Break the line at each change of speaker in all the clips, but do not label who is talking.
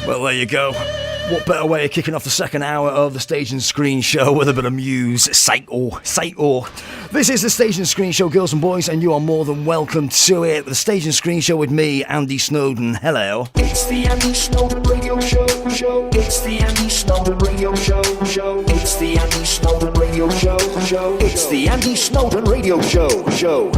Well, there you go. What better way of kicking off the second hour of the Stage and Screen Show with a bit of muse, Psycho. This is the Stage and Screen Show, girls and boys, and you are more than welcome to it. The Stage and Screen Show with me, Andy Snowden. Hello.
It's the Andy Snowden Radio Show. It's the Andy Snowden Radio Show. It's the Andy Snowden Radio Show. It's the Andy Snowden Radio Show.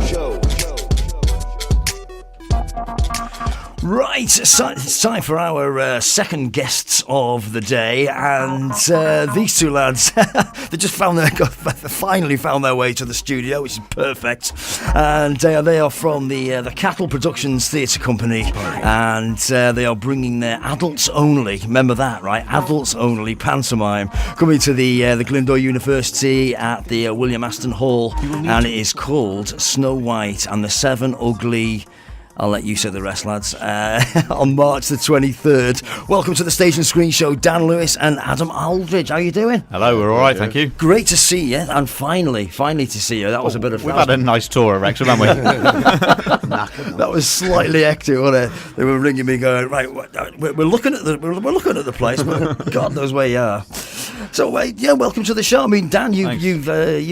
Right, it's time for our second guests of the day, and these two lads, they just finally found their way to the studio, which is perfect. And they are from the Cattle Productions Ltd, and they are bringing their adults only. Remember that, right? Adults only pantomime coming to the Glyndŵr University at the William Aston Hall, and it is called Snow White and the Seven Ugly. I'll let you say the rest, lads. On March the 23rd. Welcome to the Stage and Screen Show, Dan Lewis and Adam Aldridge. How you doing?
Hello, we're all right, thank you.
Great to see you, and finally to see you. That was a bit of...
We've had a nice tour of Wrexham, haven't we?
That was slightly hectic, wasn't it? They were ringing me, going, right, we're looking at the place, but God knows where you are. So, welcome to the show. I mean, Dan, you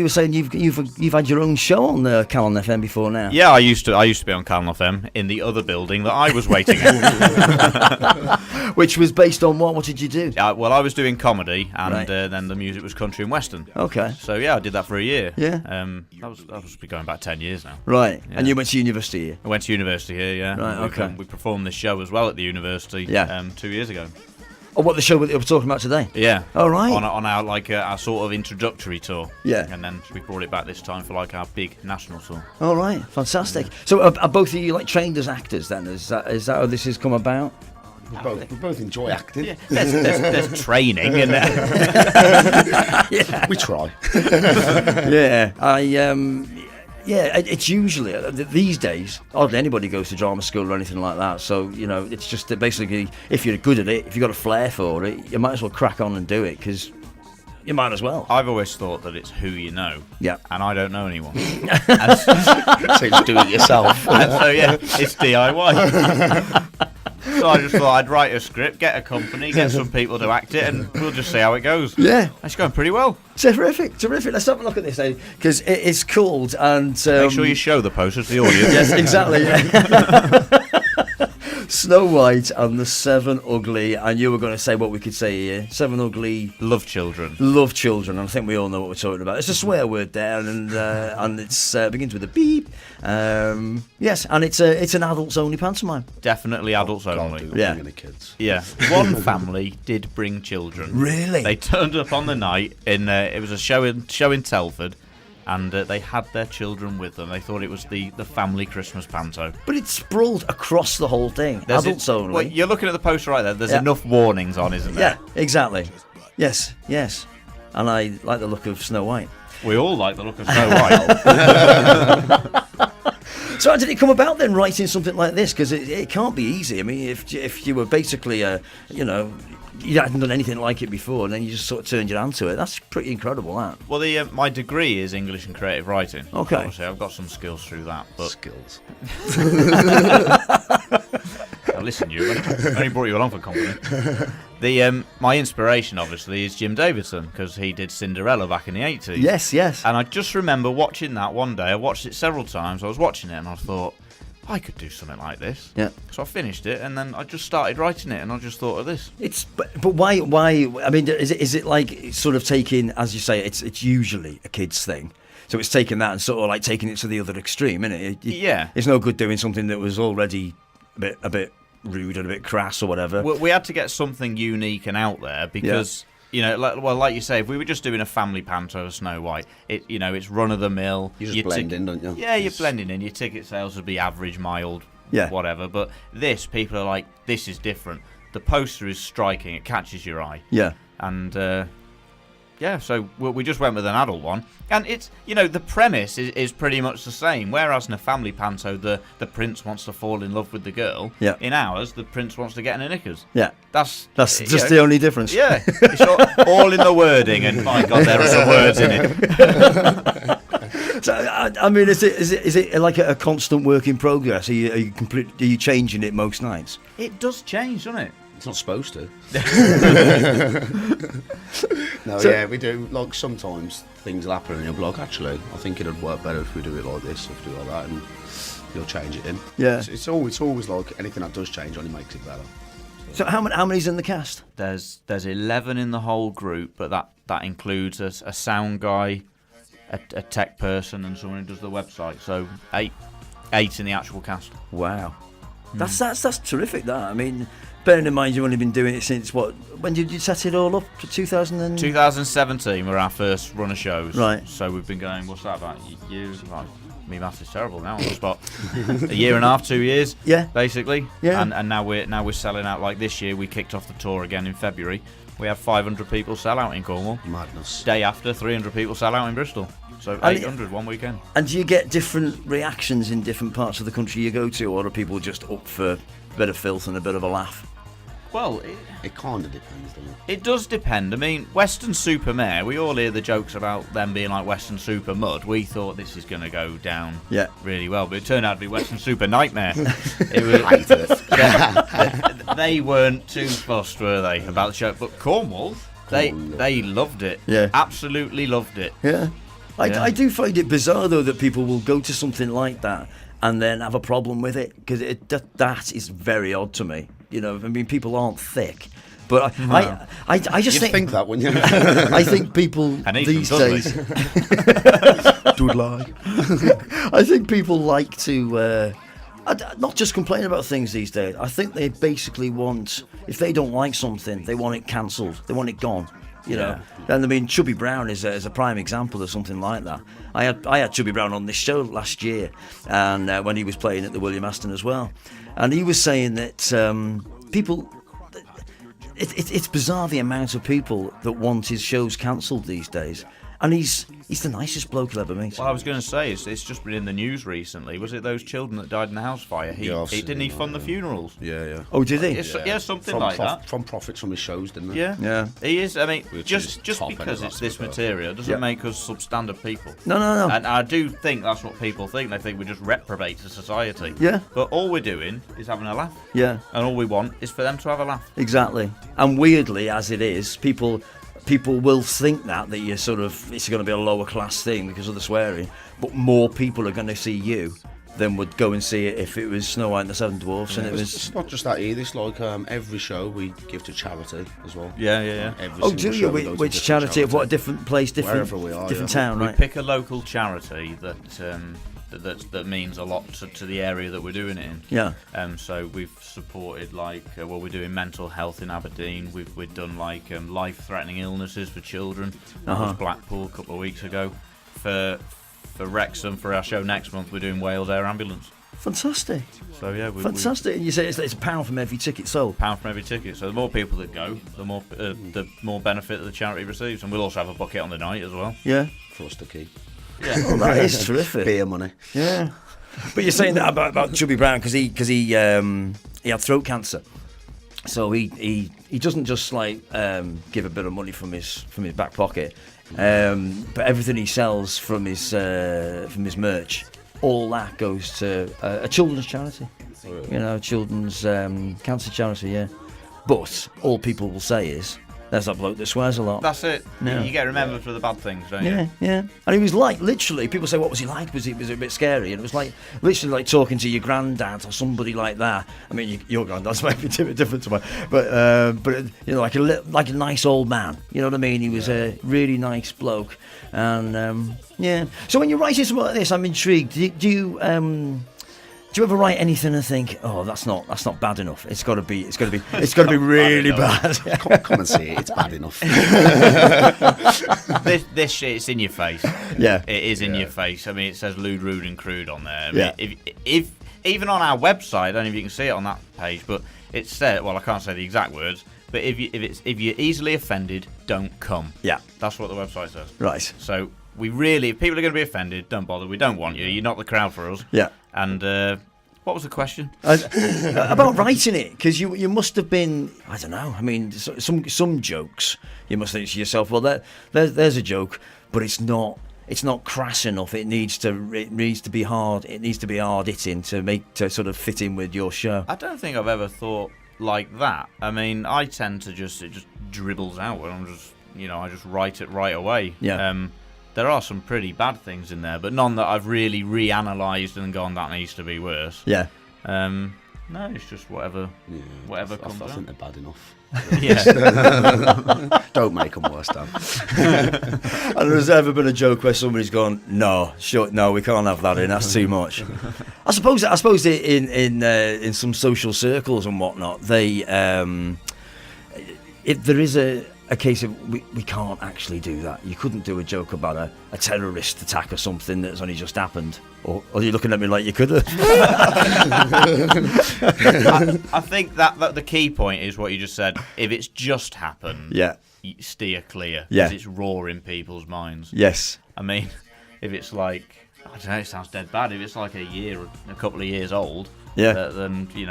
were saying you've had your own show on Calon FM before now.
Yeah, I used to be on Calon FM in the other building that I was waiting at.
Which was based on what? What did you do?
Well, I was doing comedy, and
Right.
Then the music was country and western.
Okay.
So yeah, I did that for a year.
Yeah.
That was going back 10 years now.
Right.
Yeah.
And you went to university here?
I went to university here. Yeah.
Right. Okay.
We performed this show as well at the university.
Yeah.
2 years ago.
Oh, what, the show that we're talking about today?
Yeah.
Oh, right.
On our our sort of introductory tour.
Yeah.
And then we brought it back this time for our big national tour.
All right, fantastic. So are both of you trained as actors then? Is that how this has come about?
We both enjoy acting.
Yeah. There's training in there.
Yeah.
We try.
Yeah, it's usually these days hardly anybody goes to drama school or anything like that. So it's just that basically, if you're good at it, if you've got a flair for it, you might as well crack on and do it because you might as well.
I've always thought that it's who you know.
Yeah.
And I don't know anyone.
So you do it yourself.
And so yeah, it's DIY. So I just thought I'd write a script, get a company, get some people to act it, and we'll just see how it goes.
Yeah.
It's going pretty well.
Terrific. Let's have a look at this because it is called and
Make sure you show the posters to the audience.
Yes, exactly. Yeah. Snow White and the Seven Ugly, and you were going to say what we could say here. Seven Ugly
Love children.
And I think we all know what we're talking about. It's a swear word there, and it's begins with a beep. Yes, and it's an adults only pantomime.
Definitely adults only.
Yeah.
The kids.
Yeah. One family did bring children.
Really?
They turned up on the night in it was a show in Telford. And they had their children with them. They thought it was the family Christmas panto.
But it's sprawled across the whole thing. Adults only.
Well, you're looking at the poster right there. There's enough warnings on, isn't there?
Yeah, exactly. Yes. And I like the look of Snow White.
We all like the look of Snow White.
So how did it come about then, writing something like this? Because it can't be easy. I mean, if you were basically, you hadn't done anything like it before, and then you just sort of turned your hand to it. That's pretty incredible, that.
Well, my degree is English and creative writing.
Okay.
Obviously, I've got some skills through that. But
Skills.
now, listen, you only brought you along for company. My inspiration, obviously, is Jim Davidson, because he did Cinderella back in the 80s.
Yes.
And I just remember watching that one day. I watched it several times. I was watching it, and I thought, I could do something like this.
Yeah.
So I finished it, and then I just started writing it, and I just thought of this.
But why? I mean, is it like sort of taking, as you say, it's usually a kid's thing. So it's taking that and sort of like taking it to the other extreme, isn't it?
Yeah.
It's no good doing something that was already a bit rude and a bit crass or whatever.
We had to get something unique and out there because. Yeah. Like you say, if we were just doing a family panto of Snow White, it's run of the mill.
You just blend in, don't you?
Yeah, you're blending in. Your ticket sales would be average, mild,
yeah,
whatever. But people are like, this is different. The poster is striking. It catches your eye.
Yeah.
And so we just went with an adult one. And it's, the premise is pretty much the same. Whereas in a family panto, the prince wants to fall in love with the girl.
Yeah.
In ours, the prince wants to get in her knickers.
Yeah.
That's
just the only difference.
Yeah. It's all in the wording, and my God, there are some words in it.
So, I mean, is it like a constant work in progress? Are you changing it most nights?
It does change, doesn't it?
It's not supposed to. No,
So-
yeah, we do. Like, sometimes things will happen and you'll be like, actually, I think it'd work better if we do it like this, if we do it like that, and you'll change it in.
Yeah.
It's always like anything that does change only makes it better.
So how many's in the cast?
There's 11 in the whole group, but that includes a sound guy, a tech person, and someone who does the website. So eight in the actual cast.
Wow. That's terrific, that. I mean, bearing in mind you've only been doing it since, what, when did you set it all up?
2017 were our first run of shows.
Right.
So we've been going, what's that, about a year? Right. Me maths is terrible now on the spot. A year and a half, 2 years.
Yeah.
Basically.
Yeah.
And now we're selling out. Like this year, we kicked off the tour again in February. We have 500 people sell out in Cornwall.
Madness.
Day after, 300 people sell out in Bristol. So
And
800 one weekend.
And do you get different reactions in different parts of the country you go to, or are people just up for a bit of filth and a bit of a laugh?
Well,
It kind of depends, doesn't it?
it does depend. I mean, Western Supermare, we all hear the jokes about them being like Western Super Mud. We thought this is going to go down really well, but it turned out to be Western Super Nightmare. It was,
Hated it.
they weren't too fussed, were they, about the show? But Cornwall, they loved it.
Yeah.
Absolutely loved it.
Yeah.
Yeah.
I do find it bizarre, though, that people will go to something like that and then have a problem with it, because that is very odd to me. You know, I mean, people aren't thick. But I just
You'd think that, wouldn't you?
I think people
And he's
these
from
days
Do lie.
I think people like to not just complain about things these days. I think they basically want, if they don't like something, they want it cancelled. They want it gone. You know, and I mean, Chubby Brown is a prime example of something like that. I had Chubby Brown on this show last year, and when he was playing at the William Aston as well, and he was saying that people. It's bizarre the amount of people that want his shows cancelled these days, and he's the nicest bloke you'll ever meet.
Well, I was going to say, it's just been in the news recently. Was it those children that died in the house fire? Didn't he fund the funerals?
Yeah.
Oh, did he?
Yeah, something like that.
From profits from his shows, didn't it?
Yeah.
He is. I mean,
Which
just
is top
because
end of
it's
that
this
stuff.
material doesn't make us substandard people.
No.
And I do think that's what people think. They think we're just reprobate to society.
Yeah.
But all we're doing is having a laugh.
Yeah.
And all we want is for them to have a laugh.
Exactly. And weirdly, as it is, people will think that you're sort of, it's going to be a lower class thing because of the swearing, but more people are going to see you than would go and see it if it was Snow White and the Seven Dwarfs. And it was.
It's not just that either. It's like every show we give to charity as well.
Yeah.
Every
Oh,
single
do
show
you?
we go to
Which
different
charity? Of what? A different place, different,
Wherever we are,
different
yeah.
town,
We
right?
pick a local charity that means a lot to the area that we're doing it in.
Yeah.
So we've supported we're doing mental health in Aberdeen. We've done life-threatening illnesses for children. That was Blackpool a couple of weeks ago. For Wrexham, for our show next month, we're doing Wales Air Ambulance.
Fantastic.
So yeah,
Fantastic. And you say it's £1 from every ticket sold.
£1 from every ticket. So the more people that go, the more benefit that the charity receives, and we'll also have a bucket on the night as well.
Yeah.
For us to keep.
Oh, that is terrific.
Beer money.
Yeah. But you're saying that about Chubby Brown because he had throat cancer. So he doesn't just give a bit of money from his back pocket, but everything he sells from his merch, all that goes to a children's charity. You know, children's cancer charity. Yeah. But all people will say is, there's that bloke that swears a lot.
That's it.
Yeah.
You get remembered for the bad things, don't you?
Yeah. And he was literally, people say, what was he like? Was it a bit scary? And it was literally like talking to your granddad or somebody like that. I mean, your granddad's might be different to mine, but you know, like a nice old man. You know what I mean? He was a really nice bloke, and yeah. So when you're writing something like this, I'm intrigued. Do you ever write anything and think, oh, that's not bad enough? It's got to be really bad.
Come and see it. It's bad enough.
This shit, it's in your face.
Yeah.
It is in your face. I mean, it says lewd, rude, and crude on there. I mean,
Yeah.
if even on our website, I don't know if you can see it on that page, but it said, well, I can't say the exact words, but if you're easily offended, don't come.
Yeah.
That's what the website says.
Right.
So if people are going to be offended, don't bother. We don't want you. You're not the crowd for us.
Yeah.
And what was the question?
About writing it, because you must have been, I don't know. I mean, some jokes you must think to yourself, well, there's a joke, but it's not crass enough. It needs to be hard. It needs to be hard hitting to sort of fit in with your show.
I don't think I've ever thought like that. I mean, I tend to it just dribbles out, and I'm just, I just write it right away.
Yeah.
There are some pretty bad things in there, but none that I've really reanalyzed and gone, that needs to be worse.
Yeah.
No, it's just whatever comes
I
out.
think they're bad enough.
Yeah.
Don't make them worse, Dan.
And there's ever been a joke where somebody's gone, no, we can't have that in. That's too much. I suppose in some social circles and whatnot, they if there is a case of we can't actually do that. You couldn't do a joke about a terrorist attack or something that's only just happened. Or are you looking at me like you could have?
I think that the key point is what you just said. If it's just happened, you steer clear.
Yeah.
Because it's raw in people's minds.
Yes.
I mean, if it's like, I don't know, it sounds dead bad. If it's like a year or a couple of years old, then you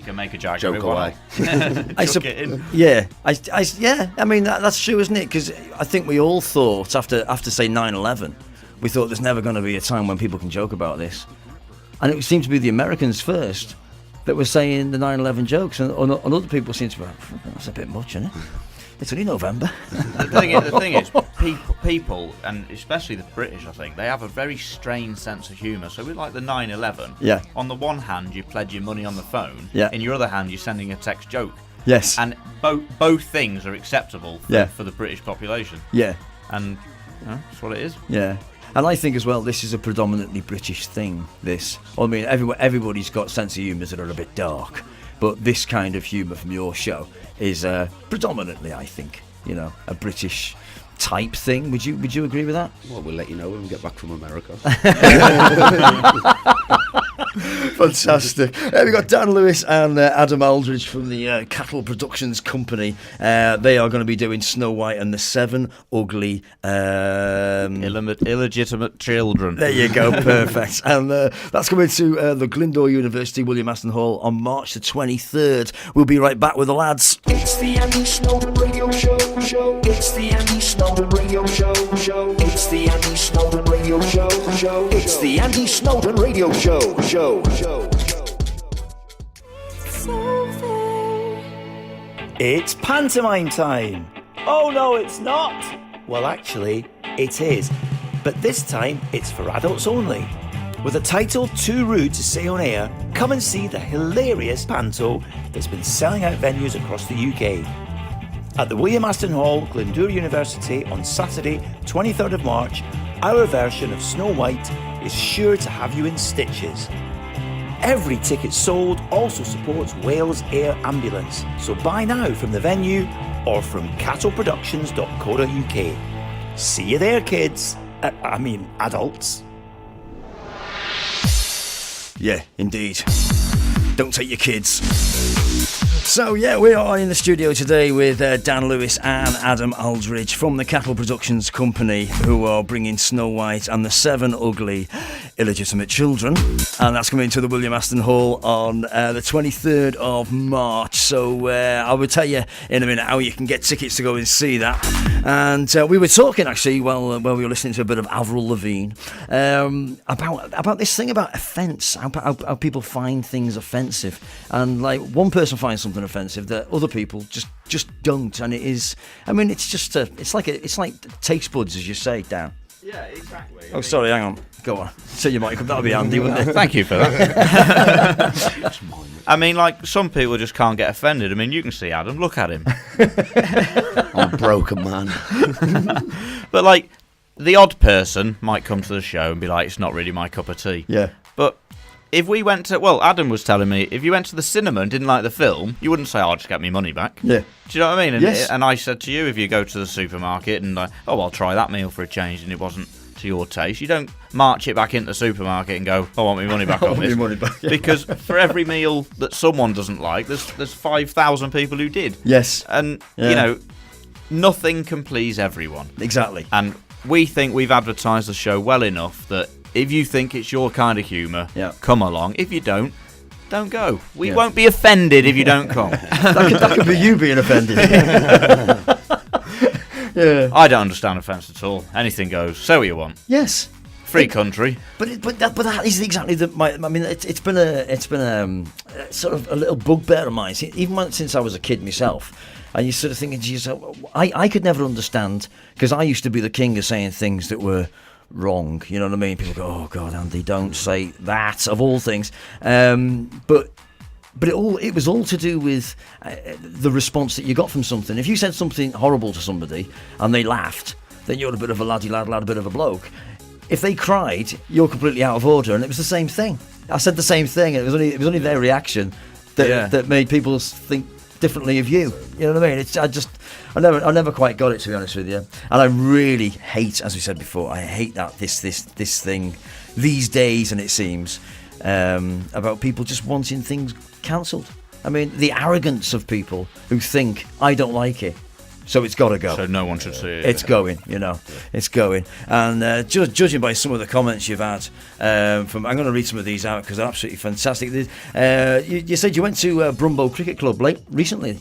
can make a joke
away.
Chuck it in.
Yeah, I mean that's true, isn't it? Because I think we all thought after say 9/11, we thought there's never going to be a time when people can joke about this, and it seemed to be the Americans first that were saying the 9/11 jokes, and other people seem to be like, that's a bit much, isn't it? It's only November.
The thing is, people, and especially the British, I think, they have a very strange sense of humour. So with like the 9/11, on the one hand, you pledge your money on the phone.
Yeah.
In your other hand, you're sending a text joke.
Yes.
And both things are acceptable for the British population.
Yeah.
And that's what it is.
Yeah. And I think as well, this is a predominantly British thing, this. I mean, everybody's got sense of humours that are a bit dark. But this kind of humour from your show is predominantly, I think, a British type thing. Would you agree with that?
Well, we'll let you know when we get back from America.
Fantastic. We've got Dan Lewis and Adam Aldridge from the Cattle Productions Company. They are going to be doing Snow White and the Seven Ugly
illegitimate children.
There you go, perfect. And that's coming to the Glyndŵr University, William Aston Hall on March the 23rd. We'll be right back with the lads.
It's the Andy Snowden Radio Show. It's the Andy Snowden Radio Show. It's the Andy Snowden Radio Show. It's the Andy Snowden Radio Show.
It's pantomime time. Oh no, it's not. Well, actually, it is. But this time, it's for adults only. With a title too rude to say on air, come and see the hilarious panto that's been selling out venues across the UK. At the William Aston Hall, Glyndŵr University on Saturday, 23rd of March, our version of Snow White is sure to have you in stitches. Every ticket sold also supports Wales Air Ambulance, so buy now from the venue or from cattleproductions.co.uk. See you there, kids. Adults.
Yeah, indeed. Don't take your kids. So yeah, we are in the studio today with Dan Lewis and Adam Aldridge from the Cattle Productions Company, who are bringing Snow White and the Seven Ugly Illegitimate Children, and that's coming to the William Aston Hall on the 23rd of March. So I will tell you in a minute how you can get tickets to go and see that. And we were talking actually while we were listening to a bit of Avril Lavigne about this thing about offence, how people find things offensive, and like one person finds something offensive that other people just don't, and it is. I mean, it's just it's like taste buds, as you say, Dan.
Yeah, exactly.
Oh, sorry, hang on. Go on. So you might. That'll be handy, wouldn't it?
Thank you for that. I mean, like, some people just can't get offended. I mean, you can see Adam. Look at him.
I'm a broken man.
But, like, the odd person might come to the show and be like, it's not really my cup of tea.
Yeah.
But if we went to... Well, Adam was telling me, if you went to the cinema and didn't like the film, you wouldn't say, oh, just get me money back.
Yeah.
Do you know what I mean? And,
yes.
And I said to you, if you go to the supermarket and, I'll try that meal for a change, and it wasn't to your taste, you don't march it back into the supermarket and go, I want my money back on this.
Money back, yeah.
Because for every meal that someone doesn't like, there's 5,000 people who did.
Yes.
And, you know, nothing can please everyone.
Exactly.
And we think we've advertised the show well enough that if you think it's your kind of humour, come along. If you don't go. We won't be offended if you don't come.
that could be you being offended. Yeah.
I don't understand offence at all. Anything goes. Say what you want.
Yes.
free country.
But that is exactly it's been a sort of a little bugbear of mine since I was a kid myself. And you're sort of thinking to yourself, I could never understand, because I used to be the king of saying things that were wrong. You know what I mean? People go, "Oh God, Andy, don't say that," of all things. But it was all to do with the response that you got from something. If you said something horrible to somebody and they laughed, then you're a bit of a laddie lad, a bit of a bloke. If they cried, you're completely out of order. And it was the same thing. I said the same thing. And it was only their reaction that made people think differently of you. You know what I mean? I never quite got it, to be honest with you. And I really hate, as we said before, I hate that this thing these days, and it seems about people just wanting things cancelled. I mean, the arrogance of people who think I don't like it, so it's got to go.
So no one should see it.
It's going, it's going. And judging by some of the comments you've had, I'm going to read some of these out because they're absolutely fantastic. You said you went to Brumbo Cricket Club recently.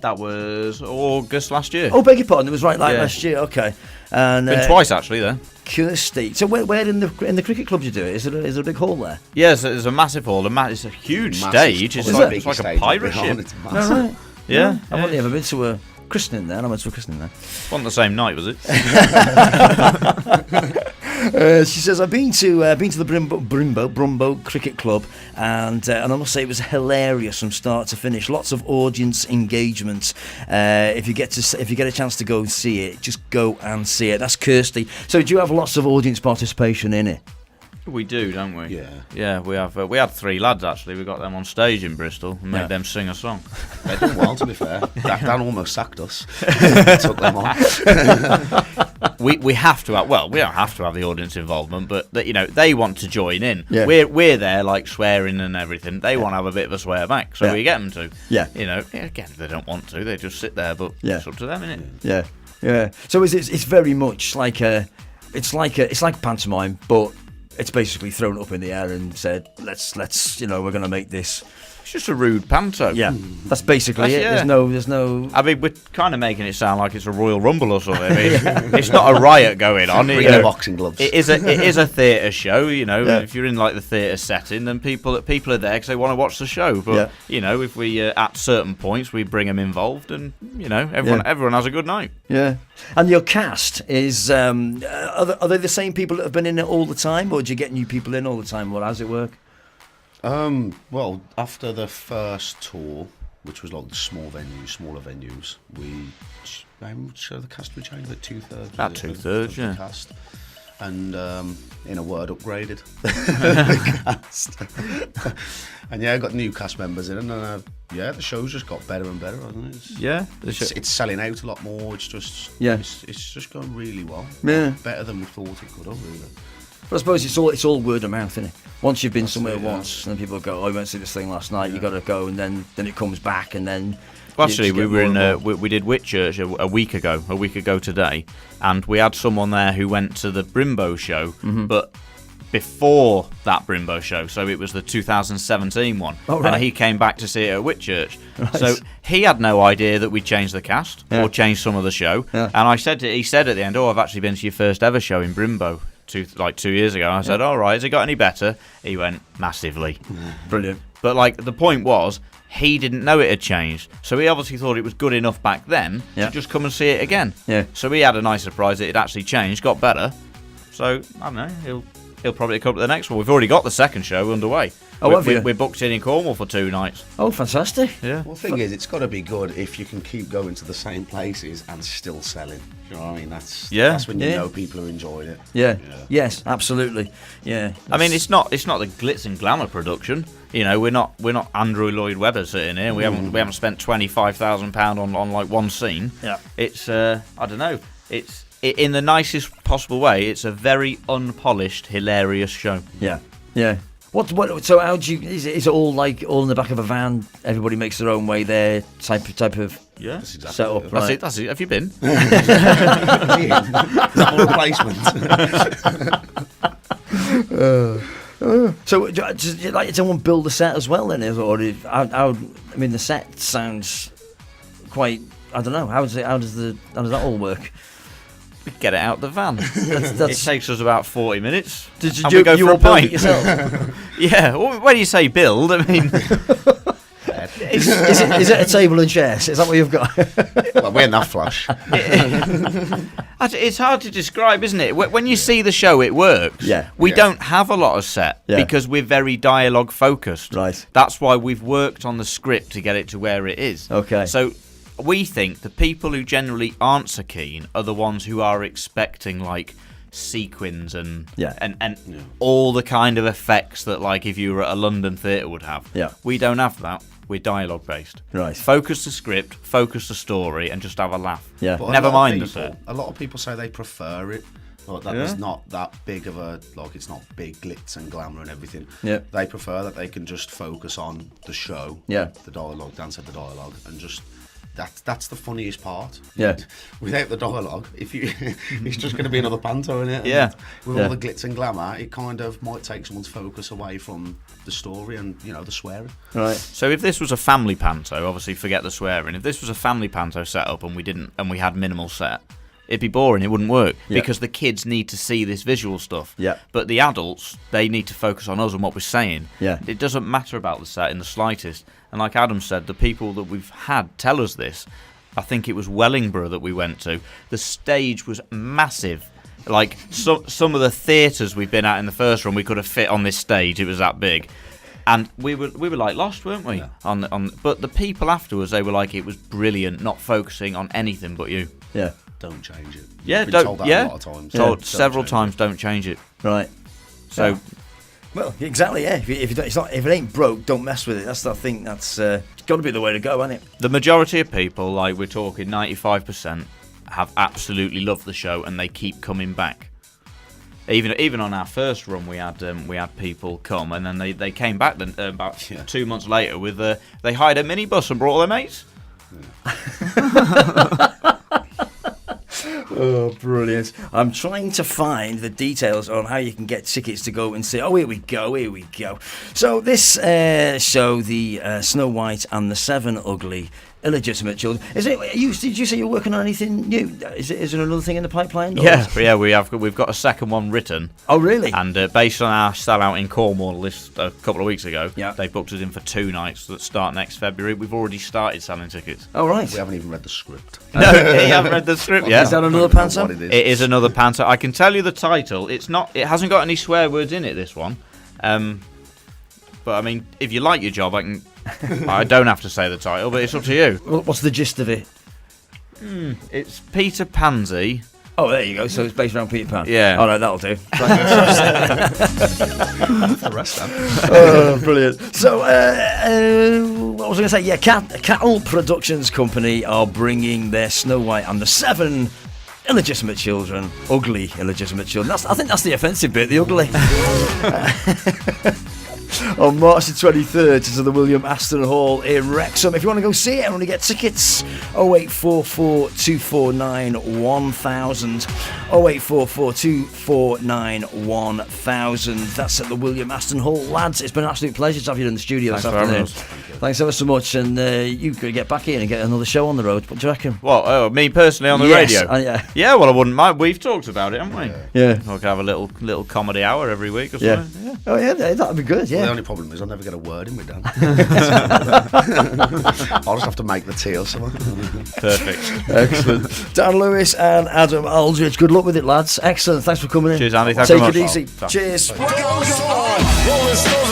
That was August last year.
Oh, beg your pardon. It was last year. Okay. And
been twice actually there.
Kirsty. So where in the cricket club do you do it? Is there a big hall there?
Yes, there's a massive hall. It's a huge stage. It's like a pirate ship.
Oh, right.
Yeah.
I've only ever been to a christening there. I went to a christening there.
Wasn't the same night, was it?
She says, I've been to the Brumbo Cricket Club, and I must say it was hilarious from start to finish. Lots of audience engagement. If you get a chance to go and see it, just go and see it. That's Kirsty. So do you have lots of audience participation in it?
We do, don't we?
Yeah.
Yeah, we have. We had 3 lads actually. We got them on stage in Bristol and made them sing a song.
They did well, to be fair. Dan almost sacked us. Took them on.
We have to have. Well, we don't have to have the audience involvement, but they want to join in.
Yeah.
We're there like swearing and everything. They want to have a bit of a swear back, so we get them to.
Yeah.
Again, if they don't want to, they just sit there. But it's up to them, isn't
Yeah.
it?
Yeah. So it's very much like it's like pantomime, but it's basically thrown up in the air and said, let's we're going to make this.
It's just a rude panto.
Yeah, that's basically it.
Yeah.
There's no.
I mean, we're kind of making it sound like it's a Royal Rumble or something. I mean, it's not a riot going on.
Bring the boxing gloves.
It is a theatre show. If you're in like the theatre setting, then people are there because they want to watch the show. But if we at certain points we bring them involved, and everyone has a good night.
Yeah. And your cast is are they the same people that have been in it all the time, or do you get new people in all the time? Or how does it work?
Well, after the first tour, which was like the smaller venues, so the cast we changed about 2/3.
About 2/3, yeah.
The cast. And in a word, upgraded the cast. And I got new cast members in, and the show's just got better and better, hasn't it? It's selling out a lot more. It's just it's just going really well.
Yeah,
better than we thought it could have, really.
But I suppose it's all word of mouth, isn't it? Once you've been somewhere once, and then people go, "Oh, I went to see this thing last night." You got to go, and then it comes back, and then.
Well, actually, we were we did Whitchurch a week ago today, and we had someone there who went to the Brumbo show, but before that Brumbo show, so it was the 2017 one, and he came back to see it at Whitchurch. Right. So he had no idea that we changed the cast or changed some of the show, and he said at the end, "Oh, I've actually been to your first ever show in Brumbo." 2 years ago, and I said, "All right, has it got any better?" He went, "Massively."
Brilliant.
But the point was, he didn't know it had changed, so he obviously thought it was good enough back then to just come and see it again. Yeah. So he had a nice surprise that it actually changed, got better. So I don't know, he'll probably come to the next one. We've already got the second show underway.
Oh,
we're booked in Cornwall for 2 nights.
Oh, fantastic!
Yeah.
Well, the thing is, it's got to be good if you can keep going to the same places and still selling. You know what I mean? That's when you know people are enjoying it.
Yeah. Yes, absolutely. Yeah.
I mean, it's not the glitz and glamour production. We're not Andrew Lloyd Webber sitting here. We haven't spent £25,000 on like one scene. Yeah. It's I don't know. It's in the nicest possible way. It's a very unpolished, hilarious show.
Yeah. Yeah. What? So how do you? Is it all in the back of a van? Everybody makes their own way there. Type of
that's exactly
setup. Right?
That's it. Have you been?
Double replacement.
So, does someone build the set as well then, or I mean, the set sounds quite. I don't know. How does that all work?
We get it out the van.
That's
It takes us about 40 minutes.
Did you
and
do
we go
you
for
all
a
build it
pint.
yourself?
Yeah. Well, when you say build, I mean,
is it a table and chairs? Is that what you've got?
Well, we're not flush.
it's hard to describe, isn't it? When you see the show, it works.
Yeah.
We
Yeah.
don't have a lot of set because we're very dialogue focused.
Right.
That's why we've worked on the script to get it to where it is.
Okay.
So we think the people who generally aren't so keen are the ones who are expecting like sequins and all the kind of effects that like if you were at a London theatre would have.
Yeah.
We don't have that. We're dialogue based.
Right.
Focus the script, focus the story, and just have a laugh.
Yeah.
But
Never mind the
the
set.
A lot of people say they prefer it. Like that there's not that big of a it's not big glitz and glamour and everything.
Yeah.
They prefer that they can just focus on the show.
Yeah.
The dialogue, dance at the dialogue, and just that's the funniest part.
Yeah.
Without the dialogue, if you it's just going to be another panto in it.
Yeah.
With
Yeah.
all the glitz and glamour, it kind of might take someone's focus away from the story and the swearing.
Right.
So if this was a family panto, obviously forget the swearing. If this was a family panto setup and we had minimal set, it'd be boring. It wouldn't work because the kids need to see this visual stuff.
Yeah.
But the adults, they need to focus on us and what we're saying.
Yeah.
It doesn't matter about the set in the slightest. And like Adam said, the people that we've had tell us this. I think it was Wellingborough that we went to. The stage was massive. Like some of the theatres we've been at in the first run, we could have fit on this stage. It was that big. And we were like lost, weren't we?
Yeah.
But the people afterwards, they were like, it was brilliant, not focusing on anything but you.
Yeah.
Don't change it.
Yeah,
We've been
don't.
told that
Yeah,
a lot of times.
told
Don't
several
change
times. Don't change it.
Right.
So
Yeah. Well, exactly. Yeah. If it ain't broke, don't mess with it. I think that's got to be the way to go, hasn't it?
the majority of people, like we're talking 95%, have absolutely loved the show and they keep coming back. Even on our first run, we had people come and then they came back about 2 months later with they hired a minibus and brought all their mates.
Oh, brilliant. I'm trying to find the details on how you can get tickets to go and see. Oh, here we go. So this show, the Snow White and the Seven Ugly Illegitimate Children. Did you say you're working on anything new? Is there another thing in the pipeline?
We've got a second one written.
Oh, really?
And based on our sellout in Cornwall a couple of weeks ago,
Yeah.
they booked us in for 2 nights that start next February. We've already started selling tickets.
Oh, right.
We haven't even read the script.
No, you haven't read the script yet.
Is that another
I don't know
panto?
what it is.
It is another panto. I can tell you the title. It hasn't got any swear words in it, this one. But I mean, if you like your job, I don't have to say the title, but it's up to you.
What's the gist of it?
It's Peter Pansy.
Oh, there you go. So it's based around Peter Pan.
Yeah.
All right, that'll do.
The rest then.
Oh, brilliant. So, what was I going to say? Yeah, Cattle Productions Company are bringing their Snow White and the Seven Illegitimate Children, ugly illegitimate children. I think that's the offensive bit, the ugly. On March the 23rd to the William Aston Hall in Wrexham. If you want to go see it and want to get tickets, 0844 249 1000. 0844 249 1000. That's at the William Aston Hall. Lads, it's been an absolute pleasure to have you in the studio this afternoon. Thanks ever so much. And you could get back in and get another show on the road. What do you reckon?
What? Oh, me personally on the radio?
Yeah.
Yeah, well, I wouldn't mind. We've talked about it, haven't we?
Yeah.
We could have a little comedy hour every week or something.
Yeah. Oh, yeah, that'd be good, yeah.
The only problem is I'll never get a word in with Dan. I'll just have to make the tea or something.
Perfect.
Excellent. Dan Lewis and Adam Aldridge, good luck with it, lads. Excellent. Thanks for coming in.
Cheers, Andy. Thanks
Take
very
it
much.
easy. Cheers.
Rolling Stone.